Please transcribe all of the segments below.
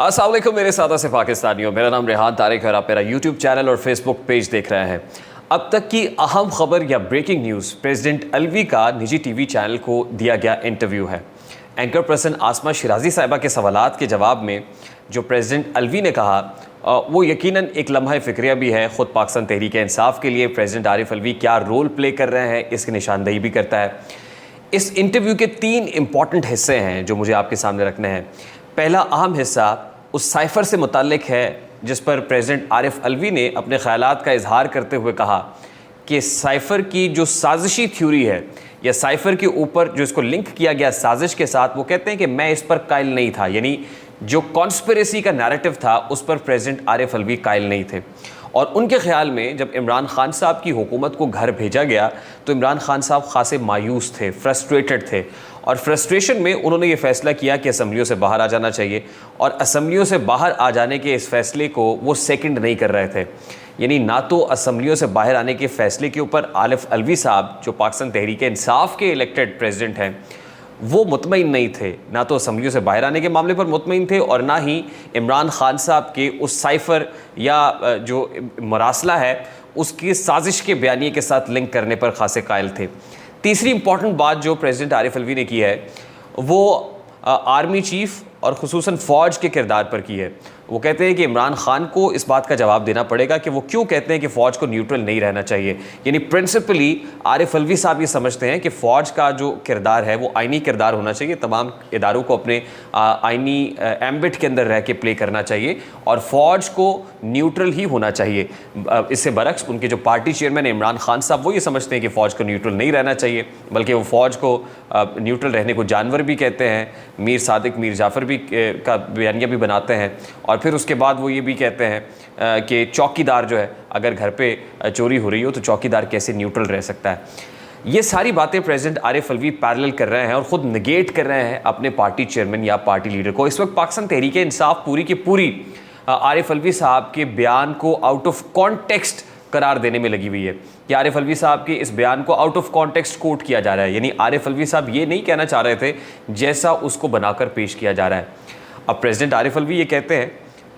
अस्सलाम वालेकुम मेरे सादा से पाकिस्तानियों, मेरा नाम रेहान तारिक है और आप मेरा यूट्यूब चैनल और फेसबुक पेज देख रहे हैं। अब तक की अहम खबर या ब्रेकिंग न्यूज़, प्रेसिडेंट अलवी का निजी टीवी चैनल को दिया गया इंटरव्यू है। एंकर पर्सन आसमा शिराजी साहिबा के सवालात के जवाब में जो प्रेसिडेंट अलवी ने कहा वो यकीनन एक लम्हा फ़िक्रिया भी है। ख़ुद पाकिस्तान तहरीक इंसाफ के लिए प्रेसिडेंट आरिफ अलवी क्या रोल प्ले कर रहे हैं इसकी निशानदेही भी करता है। इस इंटरव्यू के 3 इंपॉर्टेंट हिस्से हैं जो मुझे आपके सामने रखने हैं। पहला अहम हिस्सा उस साइफ़र से मुताल्लिक है जिस पर प्रेसिडेंट आरिफ अलवी ने अपने ख़यालात का इजहार करते हुए कहा कि साइफ़र की जो साजिशी थ्योरी है या साइफ़र के ऊपर जो इसको लिंक किया गया साजिश के साथ, वो कहते हैं कि मैं इस पर कायल नहीं था। यानी जो कॉन्स्पिरेसी का नैरेटिव था उस पर प्रेसिडेंट आरिफ अलवी कायल नहीं थे। और उनके ख़्याल में जब इमरान खान साहब की हुकूमत को घर भेजा गया तो इमरान खान साहब खासे मायूस थे, फ्रस्ट्रेटेड थे, और फ्रस्ट्रेशन में उन्होंने ये फ़ैसला किया कि असम्बलियों से बाहर आ जाना चाहिए। और असम्बलियों से बाहर आ जाने के इस फ़ैसले को वो सेकंड नहीं कर रहे थे। यानी ना तो असम्बलियों से बाहर आने के फ़ैसले के ऊपर आरिफ अलवी साहब जो पाकिस्तान तहरीक इंसाफ के इलेक्टेड प्रेसिडेंट हैं वो मुतमईन नहीं थे, ना तो असम्बलियों से बाहर आने के मामले पर मुतमईन थे और ना ही इमरान खान साहब के उस साइफ़र या जो मरासला है उसकी साजिश के बयानिए के साथ लिंक करने पर खासे कायल थे। तीसरी इंपॉर्टेंट बात जो प्रेसिडेंट आरिफ अलवी ने की है वो आर्मी चीफ़ और ख़ुसूसन फ़ौज के किरदार पर की है। वो कहते हैं कि इमरान खान को इस बात का जवाब देना पड़ेगा कि वो क्यों कहते हैं कि फ़ौज को न्यूट्रल नहीं रहना चाहिए। यानी प्रिंसिपली आरिफ अलवी साहब ये समझते हैं कि फ़ौज का जो किरदार है वो आइनी किरदार होना चाहिए, तमाम इदारों को अपने आइनी एम्बिट के अंदर रह के प्ले करना चाहिए और फ़ौज को न्यूट्रल ही होना चाहिए। इससे बरक्स उनके जो पार्टी चेयरमैन इमरान खान साहब वो ये समझते हैं कि फ़ौज को न्यूट्रल नहीं रहना चाहिए, बल्कि वो फ़ौज को न्यूट्रल रहने को जानवर भी कहते हैं। मीर सादिक, मीर जाफ़र भी का बयानिया भी बनाते हैं। और फिर उसके बाद वो ये भी कहते हैं कि चौकीदार जो है अगर घर पे चोरी हो रही हो तो चौकीदार कैसे न्यूट्रल रह सकता है। ये सारी बातें प्रेसिडेंट आरिफ अलवी पैरेलल कर रहे हैं और ख़ुद निगेट कर रहे हैं अपने पार्टी चेयरमैन या पार्टी लीडर को। इस वक्त पाकिस्तान तहरीक इंसाफ पूरी की पूरी आरिफ अलवी साहब के बयान को आउट ऑफ कॉन्टेक्स्ट करार देने में लगी हुई है कि आरिफ अलवी साहब के इस बयान को आउट ऑफ कॉन्टेक्स्ट कोट किया जा रहा है। यानी आरिफ अलवी साहब ये नहीं कहना चाह रहे थे जैसा उसको बनाकर पेश किया जा रहा है। अब प्रेसिडेंट आरिफ अलवी ये कहते हैं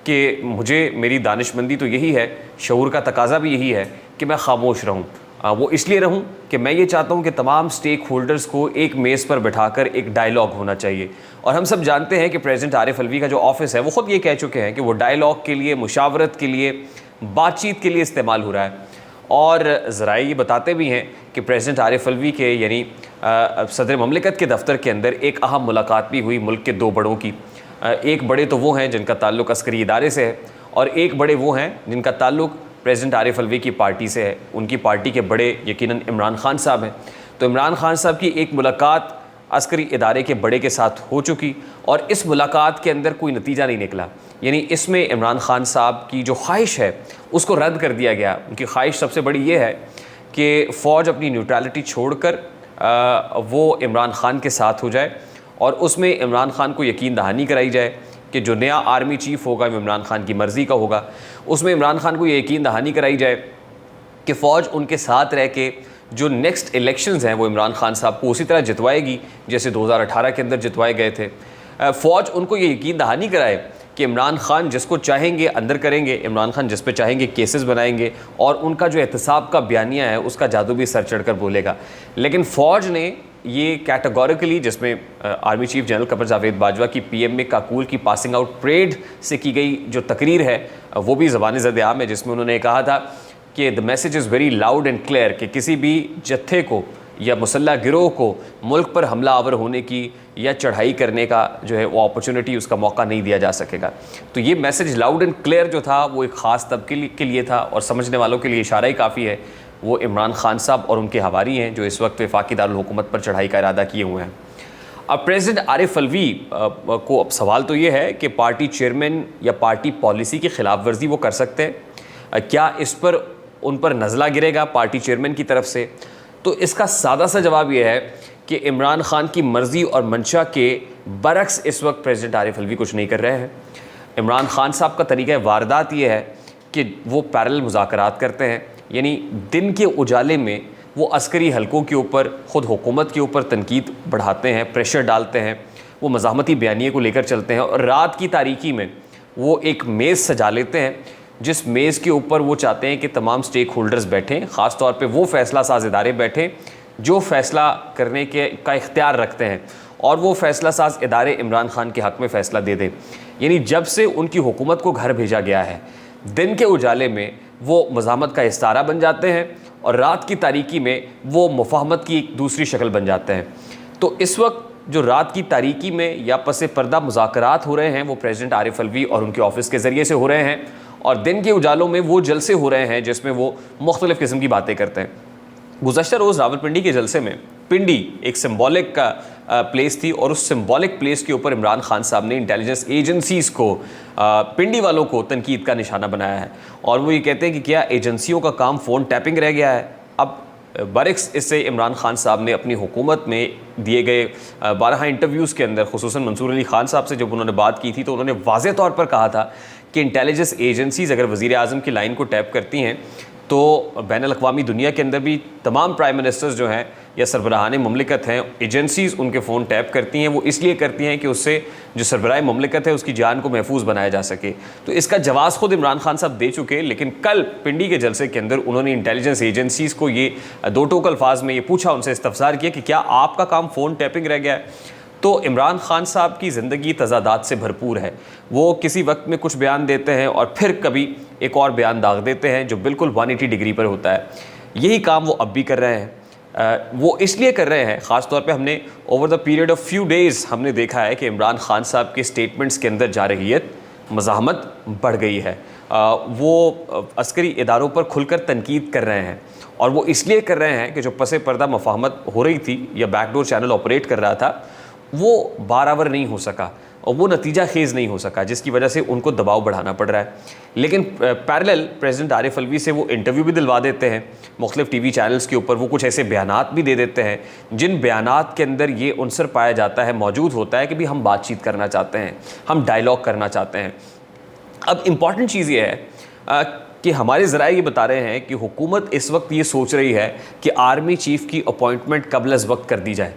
कि मुझे मेरी दानिशमंदी तो यही है, शऊर का तकाजा भी यही है कि मैं खामोश रहूं। वो इसलिए रहूं कि मैं ये चाहता हूं कि तमाम स्टेक होल्डर्स को एक मेज़ पर बिठाकर एक डायलॉग होना चाहिए। और हम सब जानते हैं कि प्रेसिडेंट आरिफ अलवी का जो ऑफिस है वो ख़ुद ये कह चुके हैं कि वो डायलॉग के लिए, मुशावरत के लिए, बातचीत के लिए इस्तेमाल हो रहा है। और ज़राए ये बताते भी हैं कि प्रेसिडेंट आरिफ अलवी के यानी सदर ममलिकत के दफ्तर के अंदर एक अहम मुलाकात भी हुई मुल्क के 2 बड़ों की। एक बड़े तो वो हैं जिनका ताल्लुक़ अस्करी इदारे से है और एक बड़े वो हैं जिनका ताल्लुक़ प्रेसिडेंट आरिफ अलवी की पार्टी से है। उनकी पार्टी के बड़े यकीनन इमरान खान साहब हैं। तो इमरान खान साहब की एक मुलाकात अस्करी इदारे के बड़े के साथ हो चुकी और इस मुलाकात के अंदर कोई नतीजा नहीं निकला। यानी इसमें इमरान खान साहब की जो ख्वाहिश है उसको रद्द कर दिया गया। उनकी ख्वाहिश सबसे बड़ी ये है कि फ़ौज अपनी न्यूट्रलिटी छोड़कर वो इमरान खान के साथ हो जाए और उसमें इमरान खान को यकीन दहानी कराई जाए कि जो नया आर्मी चीफ़ होगा वो इमरान खान की मर्ज़ी का होगा। उसमें इमरान खान को ये यकीन दहानी कराई जाए कि फ़ौज उनके साथ रह के जो नेक्स्ट इलेक्शंस हैं वो इमरान खान साहब को उसी तरह जितवाएगी जैसे 2018 के अंदर जितवाए गए थे। फ़ौज उनको ये यकीन दहानी कराए कि इमरान खान जिसको चाहेंगे अंदर करेंगे, इमरान खान जिस पे चाहेंगे केसेस बनाएंगे और उनका जो एहतसाब का बयानिया है उसका जादू भी सर चढ़ कर बोलेगा। लेकिन फ़ौज ने ये कैटेगोरिकली, जिसमें army chief general Qamar Javed Bajwa की पीएम में काकूल की पासिंग आउट परेड से की गई जो तकरीर है वो भी ज़बान ज़द-ए-आम है, जिसमें उन्होंने कहा था कि the message is very loud and clear कि किसी भी जत्थे को या मुसल्ला गिरोह को मुल्क पर हमला आवर होने की या चढ़ाई करने का जो है वो अपॉर्चुनिटी, उसका मौका नहीं दिया जा सकेगा। तो ये मैसेज लाउड एंड क्लियर जो था वो एक ख़ास तबके के लिए था और समझने वालों के लिए इशारा ही काफ़ी है। वो इमरान खान साहब और उनके हवारी हैं जो इस वक्त वफाकी दारुल हुकूमत पर चढ़ाई का इरादा किए हुए हैं। अब प्रेसिडेंट आरिफ अलवी को अब सवाल तो ये है कि पार्टी चेयरमैन या पार्टी पॉलिसी की खिलाफ वर्जी वो कर सकते हैं, क्या इस पर उन पर नज़ला गिरेगा पार्टी चेयरमैन की तरफ से? तो इसका सादा सा जवाब यह है कि इमरान खान की मर्ज़ी और मंशा के बरक्स इस वक्त प्रेसिडेंट आरिफ अलवी कुछ नहीं कर रहे हैं। इमरान खान साहब का तरीक़ा वारदात ये है कि वो पैरेलल मुज़ाकरात करते हैं। यानी दिन के उजाले में वो अस्करी हलकों के ऊपर, ख़ुद हुकूमत के ऊपर तनकीद बढ़ाते हैं, प्रेशर डालते हैं, वो मज़ाहमती बयानिए को लेकर चलते हैं और रात की तारीकी में वो एक मेज़ सजा लेते हैं, जिस मेज़ के ऊपर वो चाहते हैं कि तमाम स्टेक होल्डर्स बैठें, ख़ास तौर पे वो फ़ैसला साज इदारे बैठें जो फ़ैसला करने का इख्तियार रखते हैं, और वो फ़ैसला साज इदारे इमरान खान के हक़ में फ़ैसला दे दें। यानी जब से उनकी हुकूमत को घर भेजा गया है, दिन के उजाले में वो मज़ाहमत का इस्तारा बन जाते हैं और रात की तारीकी में वो मुफाहमत की एक दूसरी शक्ल बन जाते हैं। तो इस वक्त जो रात की तारीकी में या पस पर्दा मुज़ाकरात हो रहे हैं वो प्रेसिडेंट आरिफ अलवी और उनके ऑफिस के ज़रिए से हो रहे हैं, और दिन के उजालों में वो जलसे हो रहे हैं जिसमें वो मुख्तलिफ़ किस्म की बातें करते हैं। गुज़श्ता रोज़ रावलपिंडी के जलसे में, पिंडी एक सिंबॉलिक का प्लेस थी, और उस सिंबॉलिक प्लेस के ऊपर इमरान खान साहब ने इंटेलिजेंस एजेंसीज़ को, पिंडी वालों को तनकीद का निशाना बनाया है, और वो ये कहते हैं कि क्या एजेंसियों का काम फ़ोन टैपिंग रह गया है। अब बरक्स इससे इमरान खान साहब ने अपनी हुकूमत में दिए गए 12 इंटरव्यूज़ के अंदर, खुसूसन मंसूर अली खान साहब से जब उन्होंने बात की थी तो उन्होंने वाज़े तौर पर कहा था कि इंटेलिजेंस एजेंसीज़ अगर वज़ीर आज़म की लाइन को टैप करती हैं तो बैनुल-अक़वामी दुनिया के अंदर भी तमाम प्राइम मिनिस्टर्स जो हैं या सरबराहान ममलिकत हैं, एजेंसीज़ उनके फ़ोन टैप करती हैं। वो इसलिए करती हैं कि उससे जो सरबराह ममलिकत है उसकी जान को महफूज बनाया जा सके। तो इसका जवाब ख़ुद इमरान खान साहब दे चुके, लेकिन कल पिंडी के जलसे के अंदर उन्होंने इंटेलिजेंस एजेंसीज़ को ये दो टोक अल्फाज में ये पूछा, उनसे इस्तफसार किया कि क्या आपका काम फ़ोन टैपिंग रह गया है। तो इमरान खान साहब की ज़िंदगी तज़ादात से भरपूर है। वो किसी वक्त में कुछ बयान देते हैं और फिर कभी एक और बयान दाग देते हैं जो बिल्कुल 180 डिग्री पर होता है। यही काम वो अब भी कर रहे हैं। वो इसलिए कर रहे हैं, ख़ास तौर पे हमने over the period of few days हमने देखा है कि इमरान खान साहब के स्टेटमेंट्स के अंदर जारहियत, मज़ाहमत बढ़ गई है। वो अस्करी इदारों पर खुलकर तनकीद कर रहे हैं, और वो इसलिए कर रहे हैं कि जो पसे पर्दा मुफाहमत हो रही थी या बैकडोर चैनल ऑपरेट कर रहा था वो बारावर नहीं हो सका और वो नतीजा खेज़ नहीं हो सका, जिसकी वजह से उनको दबाव बढ़ाना पड़ रहा है। लेकिन पैरेलल प्रेसिडेंट आरिफ अलवी से वो इंटरव्यू भी दिलवा देते हैं मुख्तलिफ टीवी चैनल्स के ऊपर। वो कुछ ऐसे बयानात भी दे देते हैं जिन बयानात के अंदर ये उनसर पाया जाता है, मौजूद होता है कि भी हम बातचीत करना चाहते हैं, हम डायलॉग करना चाहते हैं। अब इम्पॉर्टेंट चीज़ ये है कि हमारे ज़राए ये बता रहे हैं कि हुकूमत इस वक्त ये सोच रही है कि आर्मी चीफ़ की अपॉइंटमेंट कबल अज़ वक्त कर दी जाए।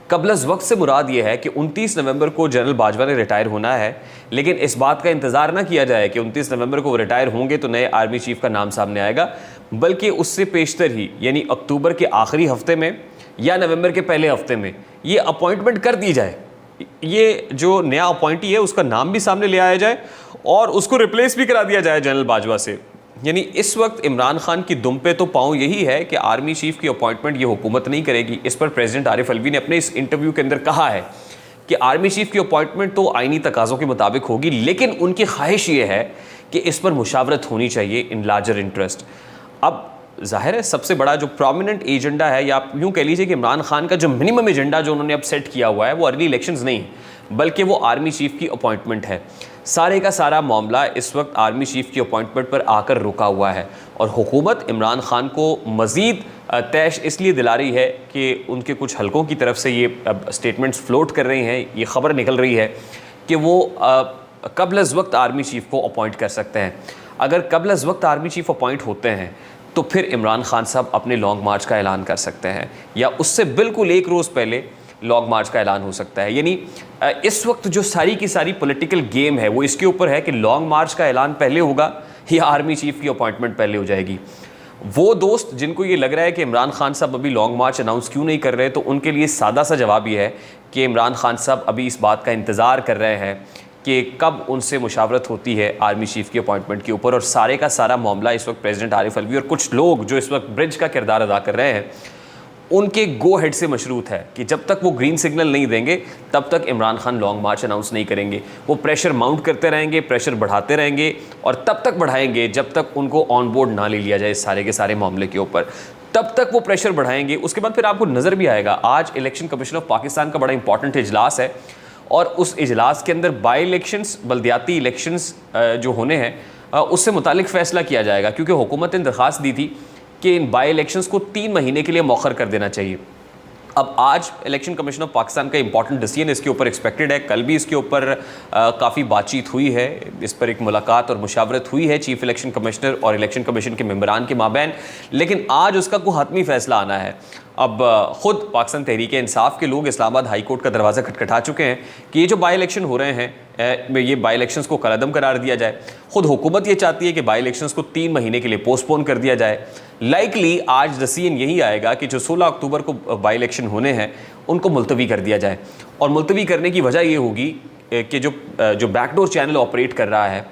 कबल अज़ वक्त से मुराद ये है कि 29 नवंबर को जनरल बाजवा ने रिटायर होना है, लेकिन इस बात का इंतज़ार ना किया जाए कि 29 नवंबर को वो रिटायर होंगे तो नए आर्मी चीफ़ का नाम सामने आएगा, बल्कि उससे पेशतर ही यानी अक्टूबर के आखिरी हफ्ते में या नवंबर के पहले हफ्ते में ये अपॉइंटमेंट कर दी जाए। ये जो नया अपॉइंटी है उसका नाम भी सामने ले आया जाए और उसको रिप्लेस भी करा दिया जाए जनरल बाजवा से। यानी इस वक्त इमरान खान की दुम पे तो पाँव यही है कि आर्मी चीफ़ की अपॉइंटमेंट ये हुकूमत नहीं करेगी। इस पर प्रेसिडेंट आरिफ अलवी ने अपने इस इंटरव्यू के अंदर कहा है कि आर्मी चीफ़ की अपॉइंटमेंट तो आइनी तकाज़ों के मुताबिक होगी, लेकिन उनकी ख्वाहिश ये है कि इस पर मुशावरत होनी चाहिए इन लार्जर इंटरेस्ट। अब ज़ाहिर है सबसे बड़ा जो प्रोमिनेंट एजेंडा है, या आप यूँ कह लीजिए कि इमरान खान का जो मिनिमम एजेंडा जो उन्होंने अब सेट किया हुआ है वो अर्ली इलेक्शंस नहीं, बल्कि वो आर्मी चीफ़ की अपॉइंटमेंट है। सारे का सारा मामला इस वक्त आर्मी चीफ़ की अपॉइंटमेंट पर आकर रुका हुआ है, और हुकूमत इमरान खान को मज़ीद तैश इसलिए दिला रही है कि उनके कुछ हलकों की तरफ से ये स्टेटमेंट्स फ्लोट कर रही हैं, ये ख़बर निकल रही है कि वो कबल अज़ वक्त आर्मी चीफ़ को अपॉइंट कर सकते हैं। अगर कबल अज़ वक्त आर्मी चीफ़ अपॉइंट होते हैं तो फिर इमरान खान साहब अपने लॉन्ग मार्च का ऐलान कर सकते हैं, या उससे बिल्कुल एक रोज़ पहले लॉन्ग मार्च का ऐलान हो सकता है। यानी इस वक्त जो सारी की सारी पॉलिटिकल गेम है वो इसके ऊपर है कि लॉन्ग मार्च का ऐलान पहले होगा या आर्मी चीफ़ की अपॉइंटमेंट पहले हो जाएगी। वो दोस्त जिनको ये लग रहा है कि इमरान खान साहब अभी लॉन्ग मार्च अनाउंस क्यों नहीं कर रहे, तो उनके लिए सादा सा जवाब ये है कि इमरान खान साहब अभी इस बात का इंतज़ार कर रहे हैं कि कब उनसे मुशावरत होती है आर्मी चीफ़ की अपॉइंटमेंट के ऊपर। और सारे का सारा मामला इस वक्त प्रेसिडेंट आरिफ अलवी और कुछ लोग जो इस वक्त ब्रिज का किरदार अदा कर रहे हैं उनके गो हेड से मशरूत है कि जब तक वो ग्रीन सिग्नल नहीं देंगे तब तक इमरान खान लॉन्ग मार्च अनाउंस नहीं करेंगे। वो प्रेशर माउंट करते रहेंगे, प्रेशर बढ़ाते रहेंगे, और तब तक बढ़ाएंगे जब तक उनको ऑन बोर्ड ना ले लिया जाए इस सारे के सारे मामले के ऊपर। तब तक वो प्रेशर बढ़ाएंगे। उसके बाद फिर आपको नज़र भी आएगा, आज इलेक्शन कमीशन ऑफ पाकिस्तान का बड़ा इंपॉर्टेंट इजलास है, और उस इजलास के अंदर बाई इलेक्शंस, बल्दियाती इलेक्शंस जो होने हैं उससे मुतालिक फ़ैसला किया जाएगा, क्योंकि हुकूमत ने दरख्वास्त दी थी कि इन बाई इलेक्शंस को 3 महीने के लिए मौखर कर देना चाहिए। अब आज इलेक्शन कमीशन ऑफ पाकिस्तान का इंपॉर्टेंट डिसीजन इसके ऊपर एक्सपेक्टेड है। कल भी इसके ऊपर काफ़ी बातचीत हुई है, इस पर एक मुलाकात और मुशावरत हुई है चीफ इलेक्शन कमिश्नर और इलेक्शन कमीशन के मेंबरान के माबैन, लेकिन आज उसका कोई हतमी फ़ैसला आना है। अब खुद पाकिस्तान तहरीक इंसाफ के लोग इस्लामाबाद हाई कोर्ट का दरवाज़ा खटखटा चुके हैं कि ये जो बाई इलेक्शन हो रहे हैं ये बाई इलेक्शंस को कलअदम करार दिया जाए। खुद हुकूमत ये चाहती है कि बाई इलेक्शंस को 3 महीने के लिए पोस्टपोन कर दिया जाए। लाइकली आज डिसीजन यही आएगा कि जो 16 अक्टूबर को बाई इलेक्शन होने हैं उनको मुलतवी कर दिया जाए। और मुलतवी करने की वजह ये होगी कि जो बैकडोर चैनल ऑपरेट कर रहा है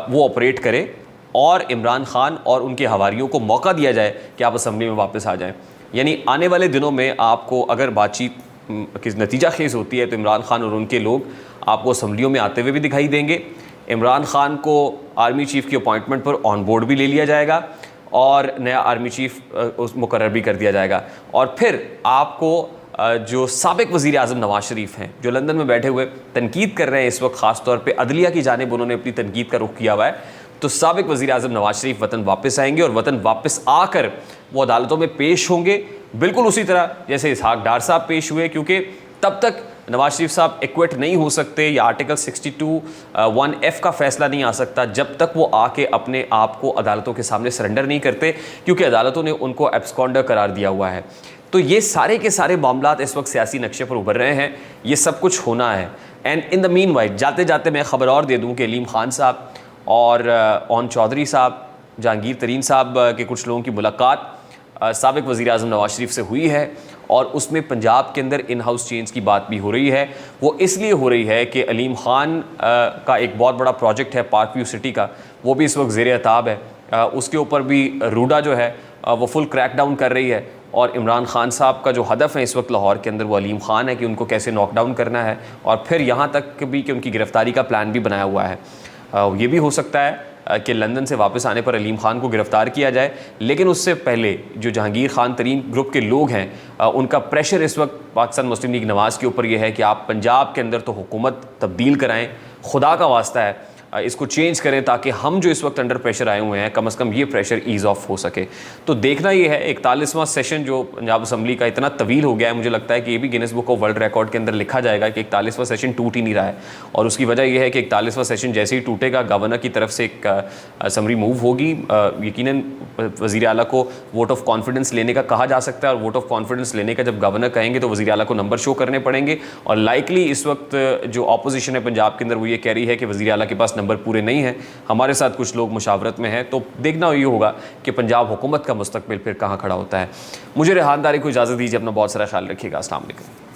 वो ऑपरेट करे और इमरान खान और उनके हवारियों को मौका दिया जाए कि आप असम्बली में वापस आ जाएं। यानी आने वाले दिनों में आपको अगर बातचीत की नतीजा खेज होती है तो इमरान खान और उनके लोग आपको असम्बलियों में आते हुए भी दिखाई देंगे। इमरान खान को आर्मी चीफ़ की अपॉइंटमेंट पर ऑन बोर्ड भी ले लिया जाएगा और नया आर्मी चीफ़ उस मुकर्रर भी कर दिया जाएगा। और फिर आपको जो साबिक वज़ीर आज़म नवाज शरीफ हैं जो लंदन में बैठे हुए तनकीद कर रहे हैं इस वक्त, ख़ास तौर पे अदलिया की जानिब उन्होंने अपनी तनकीद का रुख किया हुआ है, तो साबिक वज़ीर आज़म नवाज शरीफ वतन वापस आएंगे और वतन वापस आकर वो अदालतों में पेश होंगे बिल्कुल उसी तरह जैसे इसहाक डार साहब पेश हुए, क्योंकि तब तक नवाज शरीफ साहब एक्विट नहीं हो सकते या आर्टिकल 62(1)(f) का फैसला नहीं आ सकता जब तक वो आके अपने आप को अदालतों के सामने सरेंडर नहीं करते, क्योंकि अदालतों ने उनको एब्सकॉन्डर करार दिया हुआ है। तो ये सारे के सारे मामलात इस वक्त सियासी नक्शे पर उभर रहे हैं, ये सब कुछ होना है। And in the mean while जाते जाते मैं ख़बर और दे दूँ कि अलीम खान साहब और ओन चौधरी साहब, जहांगीर तरीन साहब के कुछ लोगों की मुलाकात साबिक वज़ीर आज़म नवाज शरीफ से हुई है और उसमें पंजाब के अंदर इन हाउस चेंज की बात भी हो रही है। वो इसलिए हो रही है कि अलीम खान का एक बहुत बड़ा प्रोजेक्ट है पार्क व्यू सिटी का, वो भी इस वक्त ज़ेर अताब है। उसके ऊपर भी रूडा जो है वो फुल क्रैकडाउन कर रही है और इमरान खान साहब का जो हदफ है इस वक्त लाहौर के अंदर वो अलीम खान है कि उनको कैसे नॉकडाउन करना है और फिर यहाँ तक भी कि उनकी गिरफ्तारी का प्लान भी बनाया हुआ है। ये भी हो सकता है कि लंदन से वापस आने पर अलीम खान को गिरफ़्तार किया जाए, लेकिन उससे पहले जो जहांगीर खान तरीन ग्रुप के लोग हैं उनका प्रेशर इस वक्त पाकिस्तान मुस्लिम लीग नवाज़ के ऊपर यह है कि आप पंजाब के अंदर तो हुकूमत तब्दील कराएं, खुदा का वास्ता है इसको चेंज करें ताकि हम जो इस वक्त अंडर प्रेशर आए हुए हैं कम से कम ये प्रेशर ईज़ ऑफ हो सके। तो देखना ये है 41वां सेशन जो पंजाब असम्बली का इतना तवील हो गया है, मुझे लगता है कि ये भी Guinness book of world record के अंदर लिखा जाएगा कि 41वां सेशन टूट ही नहीं रहा है। और उसकी वजह यह है कि 41वां सेशन जैसे ही टूटेगा गवर्नर की तरफ से एक समरी मूव होगी, यकीनन वज़ीर आला को वोट ऑफ कॉन्फिडेंस लेने का कहा जा सकता है और वोट ऑफ कॉन्फिडेंस लेने का जब गवर्नर कहेंगे तो वज़ीर आला को नंबर शो करने पड़ेंगे। और लाइकली इस वक्त जो अपोजिशन है पंजाब के अंदर वो ये कह रही है कि वज़ीर आला के पास नंबर पूरे नहीं हैं, हमारे साथ कुछ लोग मुशावरत में हैं। तो देखना ये होगा कि पंजाब हुकूमत का मुस्तकबिल फिर कहाँ खड़ा होता है। मुझे रेहान तारिक को इजाज़त दीजिए, अपना बहुत सारा ख्याल रखिएगा। अस्सलाम वालेकुम।